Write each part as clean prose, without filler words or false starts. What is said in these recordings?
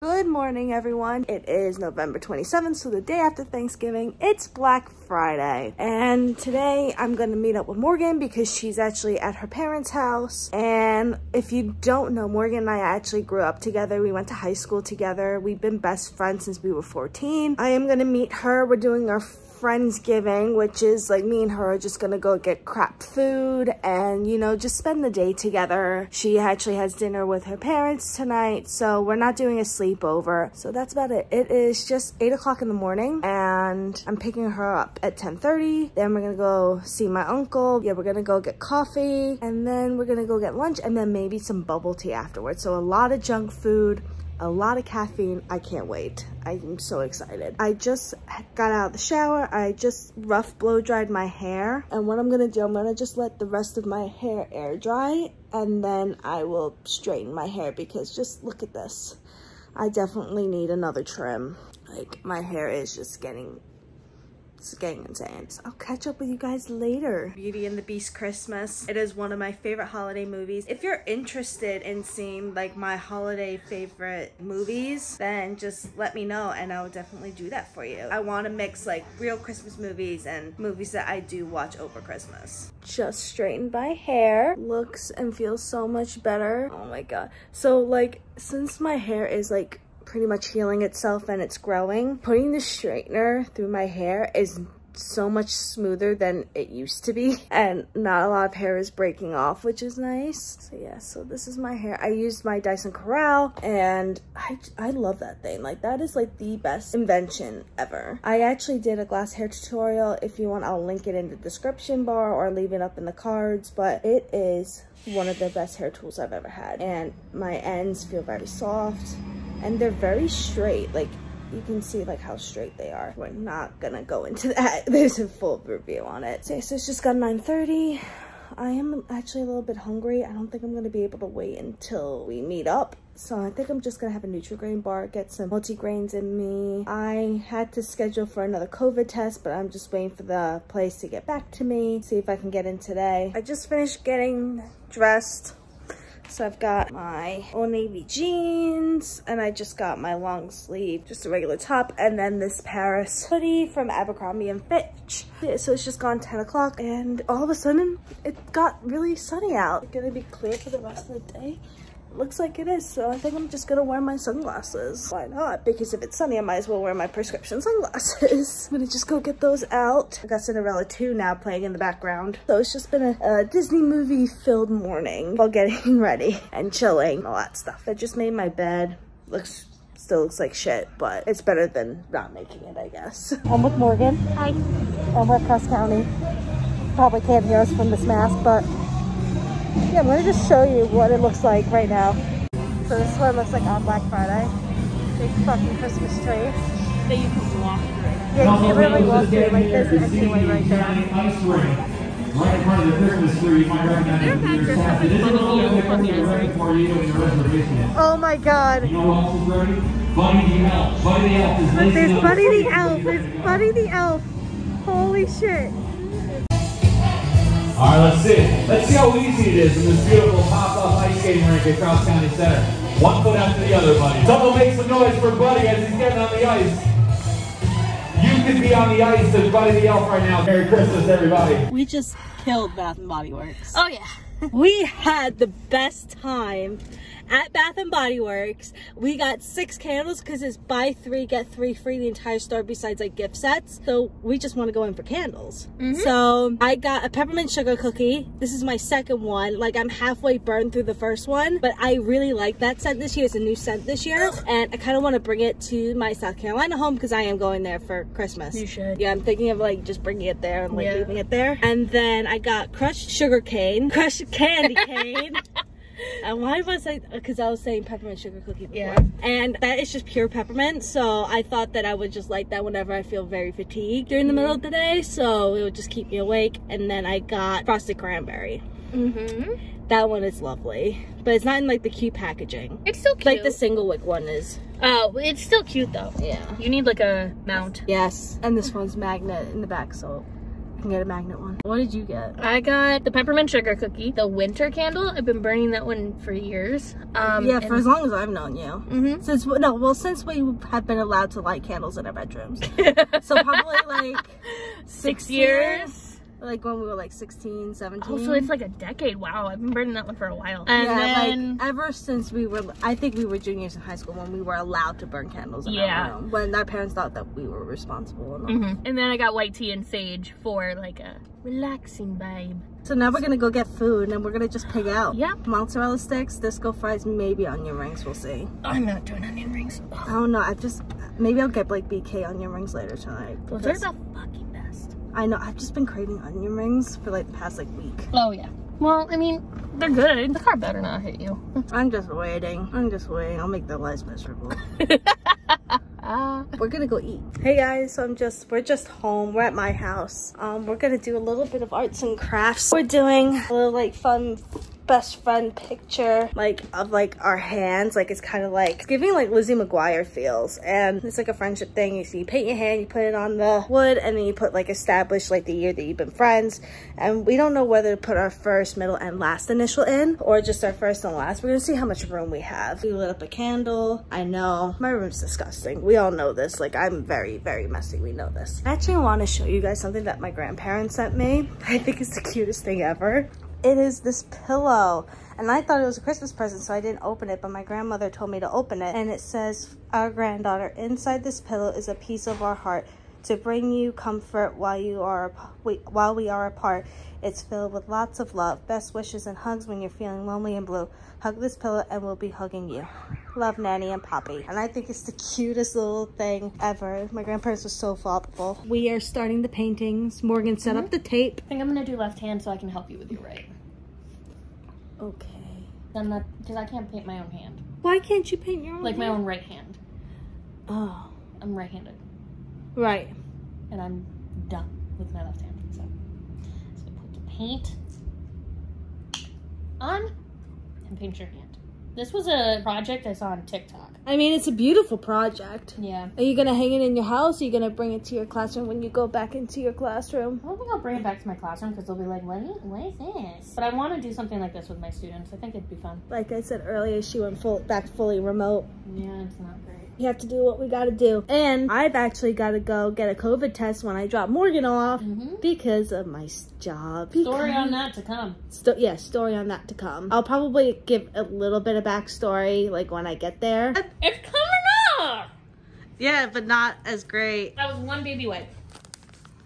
Good morning, everyone. It is November 27th, so the day after Thanksgiving. It's Black Friday. And today I'm going to meet up with Morgan because she's actually at her parents' house. And if you don't know, Morgan and I actually grew up together. We went to high school together. We've been best friends since we were 14. I am going to meet her. We're doing our Friendsgiving, which is like me and her are just gonna go get crap food and, you know, just spend the day together. She actually has dinner with her parents tonight, so we're not doing a sleepover. So that's about it. It is just 8 o'clock in the morning and I'm picking her up at 10:30. Then we're gonna go see my uncle. Yeah, we're gonna go get coffee and then we're gonna go get lunch and then maybe some bubble tea afterwards. So a lot of junk food, a lot of caffeine. I can't wait. I'm so excited. I just got out of the shower. I just rough blow dried my hair. And what I'm gonna do, I'm gonna just let the rest of my hair air dry and then I will straighten my hair because just look at this. I definitely need another trim. Like my hair is just getting insane. So I'll catch up with you guys later. Beauty and the Beast Christmas. It is one of my favorite holiday movies. If you're interested in seeing like my holiday favorite movies, then just let me know and I will definitely do that for you. I want to mix like real Christmas movies and movies that I do watch over Christmas. Just straightened my hair. Looks and feels so much better. Oh my god. So like since my hair is like pretty much healing itself and it's growing, putting the straightener through my hair is so much smoother than it used to be and not a lot of hair is breaking off, which is nice. So yeah, so this is my hair. I used my Dyson Corral and I love that thing. Like that is like the best invention ever. I actually did a glass hair tutorial. If you want, I'll link it in the description bar or leave it up in the cards, but it is one of the best hair tools I've ever had and my ends feel very soft and they're very straight. Like you can see like how straight they are. We're not gonna go into that. There's a full review on it. So it's just got 9:30. I am actually a little bit hungry. I don't think I'm gonna be able to wait until we meet up. So I think I'm just gonna have a Nutri-Grain bar, get some multigrains in me. I had to schedule for another COVID test, but I'm just waiting for the place to get back to me, see if I can get in today. I just finished getting dressed. So I've got my Old Navy jeans and I just got my long sleeve, just a regular top, and then this Paris hoodie from Abercrombie & Fitch. Yeah, so it's just gone 10 o'clock and all of a sudden it got really sunny out. It's gonna be clear for the rest of the day. Looks like it is, so I think I'm just gonna wear my sunglasses. Why not? Because if it's sunny, I might as well wear my prescription sunglasses. I'm gonna just go get those out. I got Cinderella 2 now playing in the background. So it's just been a Disney movie filled morning while getting ready and chilling and all that stuff. I just made my bed. Still looks like shit, but it's better than not making it, I guess. I'm with Morgan. Hi. And we're at Cross County. Probably can't hear us from this mask, but yeah, I'm gonna just show you what it looks like right now. So this is what it looks like on Black Friday. Big fucking Christmas tree. That you can walk through. Yeah, you can literally walk through. Like there's an entryway right there. Right in front of the Christmas tree, you might recognize it from your staff. It is a little bit different than ready for you in your reservation. Oh my god. You know who else is ready? Buddy the Elf. Buddy the Elf is Look, there's Buddy the Elf. There's Buddy the Elf. Holy shit. All right, let's see. Let's see how easy it is in this beautiful pop-up ice skating rink at Cross County Center. One foot after the other, buddy. Someone make some noise for Buddy as he's getting on the ice. You could be on the ice as Buddy the Elf right now. Merry Christmas, everybody. We just killed Bath & Body Works. Oh yeah. We had the best time at Bath & Body Works. We got 6 candles because it's buy 3 get 3 free the entire store besides like gift sets. So we just want to go in for candles. So I got a peppermint sugar cookie. This is my second one. Like I'm halfway burned through the first one, but I really like that scent this year. It's a new scent this year and I kind of want to bring it to my South Carolina home because I am going there for Christmas. You should. Yeah, I'm thinking of like just bringing it there and like leaving it there. And then I got crushed sugar cane, crushed candy cane. And why was I, because I was saying peppermint sugar cookie before. Yeah. And that is just pure peppermint. So I thought that I would just like that whenever I feel very fatigued during the middle of the day. So it would just keep me awake. And then I got frosted cranberry. That one is lovely. But it's not in like the cute packaging. It's still cute. Like the single wick one is. Oh, it's still cute though. Yeah. You need like a mount. Yes. And this one's magnet in the back, so You can get a magnet one. What did you get? I got the peppermint sugar cookie, the winter candle. I've been burning that one for years. Yeah, for as long as I've known you. Since we have been allowed to light candles in our bedrooms. So probably like 6 years. Like when we were like 16, 17. Oh, so it's like a decade. Wow, I've been burning that one for a while. And then, like, ever since I think we were juniors in high school when we were allowed to burn candles in our room. When our parents thought that we were responsible enough. And then I got white tea and sage for like a relaxing vibe. So now we're gonna go get food and we're gonna just pig out. Yep. Mozzarella sticks, disco fries, maybe onion rings, we'll see. I'm not doing onion rings. I don't know, maybe I'll get like BK onion rings later tonight. Those are the fucking best. I know, I've just been craving onion rings for like the past like week. Oh yeah. Well, I mean, they're good. The car better not hit you. I'm just waiting. I'll make their lives miserable. We're gonna go eat. Hey guys, so we're just home. We're at my house. We're gonna do a little bit of arts and crafts. We're doing a little like fun best friend picture of our hands. Like it's kind of like it's giving like Lizzie McGuire feels, and it's like a friendship thing. You paint your hand, you put it on the wood, and then you put like establish like the year that you've been friends. And we don't know whether to put our first, middle, and last initial in or just our first and last. We're gonna see how much room we have. We lit up a candle. I know my room's disgusting. We all know this. Like I'm very, very messy. We know this. I actually want to show you guys something that my grandparents sent me. I think it's the cutest thing ever. It is this pillow, and I thought it was a Christmas present, so I didn't open it, but my grandmother told me to open it, and it says, "Our granddaughter, inside this pillow is a piece of our heart to bring you comfort while we are apart. It's filled with lots of love, best wishes, and hugs when you're feeling lonely and blue. Hug this pillow and we'll be hugging you. Love, Nanny and Poppy." And I think it's the cutest little thing ever. My grandparents were so thoughtful. We are starting the paintings. Morgan set up the tape. I think I'm gonna do left hand so I can help you with your right. Okay. I'm not, because I can't paint my own hand. Why can't you paint your own Like hand? my own right hand. Oh. I'm right-handed. Right. And I'm done with my left hand. So put the paint on and paint your hand. This was a project I saw on TikTok. I mean, it's a beautiful project. Yeah. Are you gonna hang it in your house? Or are you gonna bring it to your classroom when you go back into your classroom? I don't think I'll bring it back to my classroom because they'll be like, what is this? But I want to do something like this with my students. I think it'd be fun. Like I said earlier, she went back fully remote. Yeah, it's not great. You have to do what we gotta do. And I've actually gotta go get a COVID test when I drop Morgan off because of my job. Story on that to come. Yeah, story on that to come. I'll probably give a little bit of backstory like when I get there. It's coming up! Yeah, but not as great. That was one baby wipe.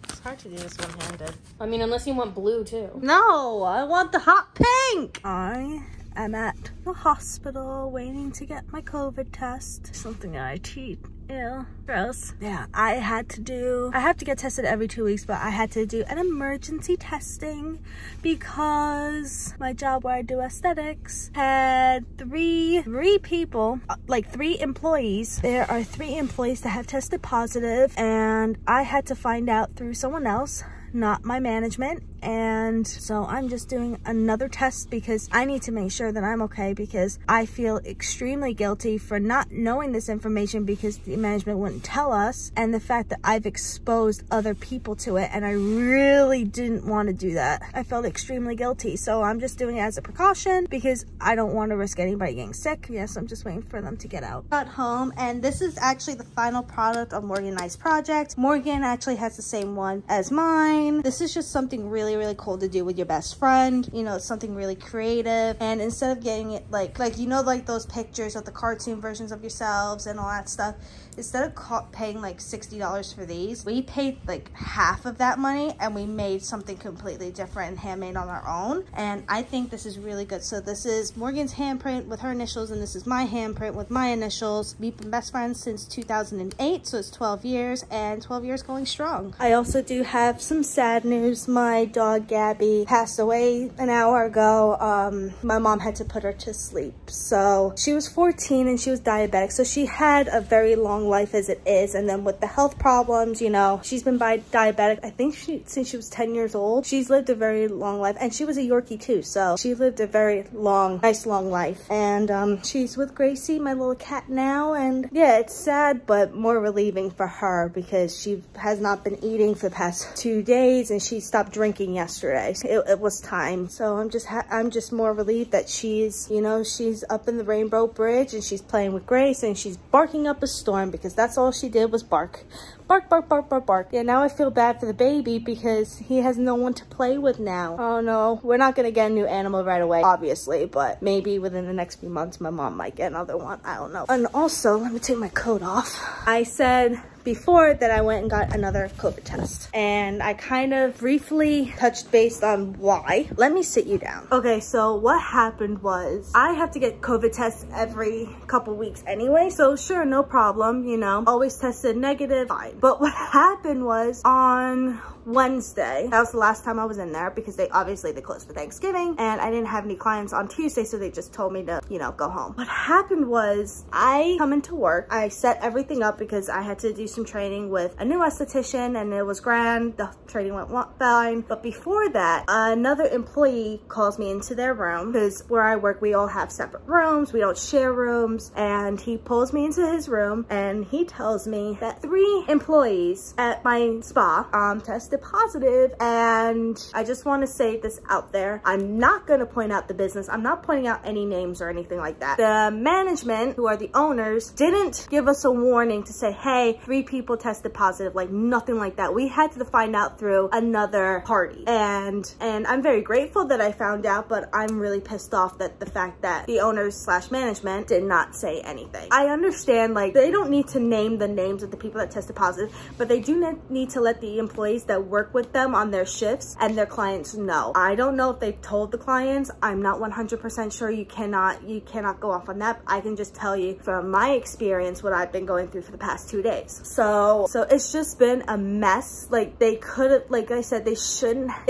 It's hard to do this one-handed. I mean, unless you want blue too. No, I want the hot pink. I am at the hospital waiting to get my COVID test. Something I cheat. Ew, gross. Yeah, I have to get tested every 2 weeks, but I had to do an emergency testing because my job where I do aesthetics had three people, like 3 employees. There are 3 employees that have tested positive, and I had to find out through someone else, not my management. And so I'm just doing another test because I need to make sure that I'm okay, because I feel extremely guilty for not knowing this information because the management wouldn't tell us, and the fact that I've exposed other people to it, and I really didn't want to do that. I felt extremely guilty, so I'm just doing it as a precaution because I don't want to risk anybody getting sick. Yes, I'm just waiting for them to get out. Got home, and this is actually the final product of Morgan and I's project. Morgan actually has the same one as mine. This is just something really cool to do with your best friend. You know, it's something really creative, and instead of getting it like you know, like those pictures of the cartoon versions of yourselves and all that stuff, instead of paying like $60 for these, we paid like half of that money and we made something completely different and handmade on our own. And I think this is really good. So this is Morgan's handprint with her initials, and this is my handprint with my initials. We've been best friends since 2008, so it's 12 years, and 12 years going strong. I also do have some sad news. My dog Gabby passed away an hour ago. My mom had to put her to sleep. So she was 14 and she was diabetic, so she had a very long life as it is, and then with the health problems, you know, she's been diabetic, I think since she was 10 years old. She's lived a very long life, and she was a Yorkie too, so she lived a very nice long life. And she's with Gracie, my little cat, now, and yeah, it's sad but more relieving for her because she has not been eating for the past 2 days. days, and she stopped drinking yesterday. It was time. So I'm just more relieved that she's, you know, she's up in the Rainbow Bridge and she's playing with Grace and she's barking up a storm, because that's all she did was bark. Bark, bark, bark, bark, bark. Yeah, now I feel bad for the baby because he has no one to play with now. Oh no, we're not gonna get a new animal right away, obviously, but maybe within the next few months, my mom might get another one. I don't know. And also, let me take my coat off. I said before that I went and got another COVID test, and I kind of briefly touched base on why. Let me sit you down. Okay, so what happened was I have to get COVID tests every couple weeks anyway, so sure, no problem, you know, always tested negative, fine. But what happened was on Wednesday, that was the last time I was in there because they closed for Thanksgiving, and I didn't have any clients on Tuesday, so they just told me to, you know, go home. What happened was I come into work, I set everything up because I had to do some training with a new esthetician, and it was grand. The training went fine. But before that, another employee calls me into their room, because where I work, we all have separate rooms. We don't share rooms. And he pulls me into his room and he tells me that 3 employees at my spa tested positive. And I just want to say this out there. I'm not going to point out the business. I'm not pointing out any names or anything like that. The management, who are the owners, didn't give us a warning to say, hey, 3 people tested positive, like nothing like that. We had to find out through another party, and I'm very grateful that I found out, but I'm really pissed off that the fact that the owners / management did not say anything. I understand, like, they don't need to name the names of the people that tested positive, but they do need to let the employees that work with them on their shifts and their clients know. I don't know if they've told the clients. I'm not 100% sure. You cannot go off on that. I can just tell you from my experience what I've been going through for the past 2 days. So it's just been a mess. Like, they could have, like I said, they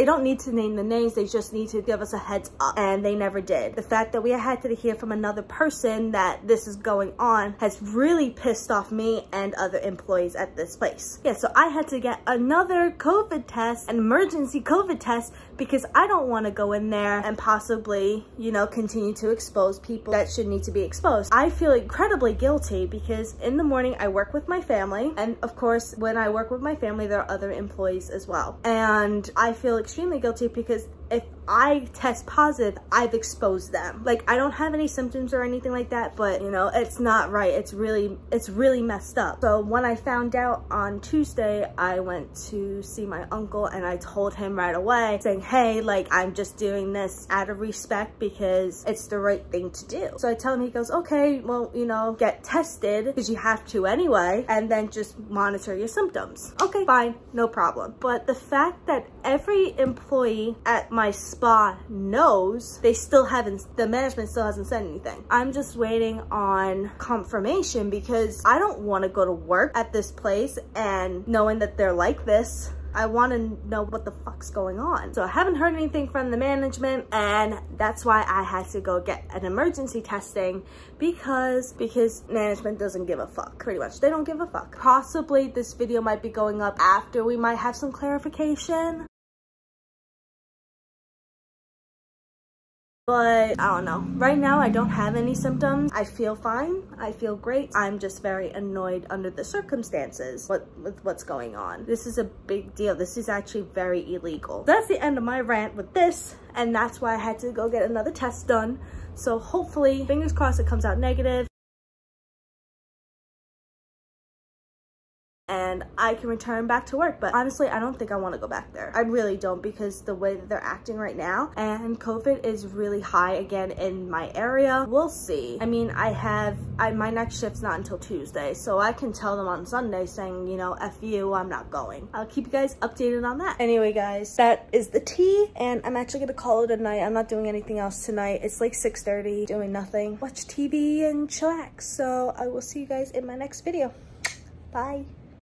don't need to name the names. They just need to give us a heads up, and they never did. The fact that we had to hear from another person that this is going on has really pissed off me and other employees at this place. Yeah, so I had to get another COVID test, an emergency COVID test, because I don't want to go in there and possibly, you know, continue to expose people that should need to be exposed. I feel incredibly guilty because in the morning I work with my family, and of course when I work with my family there are other employees as well, and I feel extremely guilty because if I test positive, I've exposed them. Like, I don't have any symptoms or anything like that, but you know, it's not right. It's really messed up. So when I found out on Tuesday, I went to see my uncle and I told him right away, saying, hey, like, I'm just doing this out of respect because it's the right thing to do. So I tell him, he goes, okay, well, you know, get tested because you have to anyway, and then just monitor your symptoms. Okay, fine, no problem. But the fact that every employee at my spa knows, the management still hasn't said anything. I'm just waiting on confirmation because I don't want to go to work at this place and knowing that they're like this. I want to know what the fuck's going on. So I haven't heard anything from the management, and that's why I had to go get an emergency testing because management doesn't give a fuck. Pretty much, they don't give a fuck. Possibly this video might be going up after we might have some clarification. But I don't know. Right now, I don't have any symptoms. I feel fine. I feel great. I'm just very annoyed under the circumstances with what's going on. This is a big deal. This is actually very illegal. That's the end of my rant with this, and that's why I had to go get another test done. So hopefully, fingers crossed, it comes out negative. And I can return back to work. But honestly, I don't think I want to go back there. I really don't, because the way that they're acting right now, and COVID is really high again in my area. We'll see. I mean, my next shift's not until Tuesday, so I can tell them on Sunday saying, you know, F you, I'm not going. I'll keep you guys updated on that. Anyway, guys, that is the tea, and I'm actually gonna call it a night. I'm not doing anything else tonight. It's like 6:30, doing nothing. Watch TV and chillax. So I will see you guys in my next video. Bye.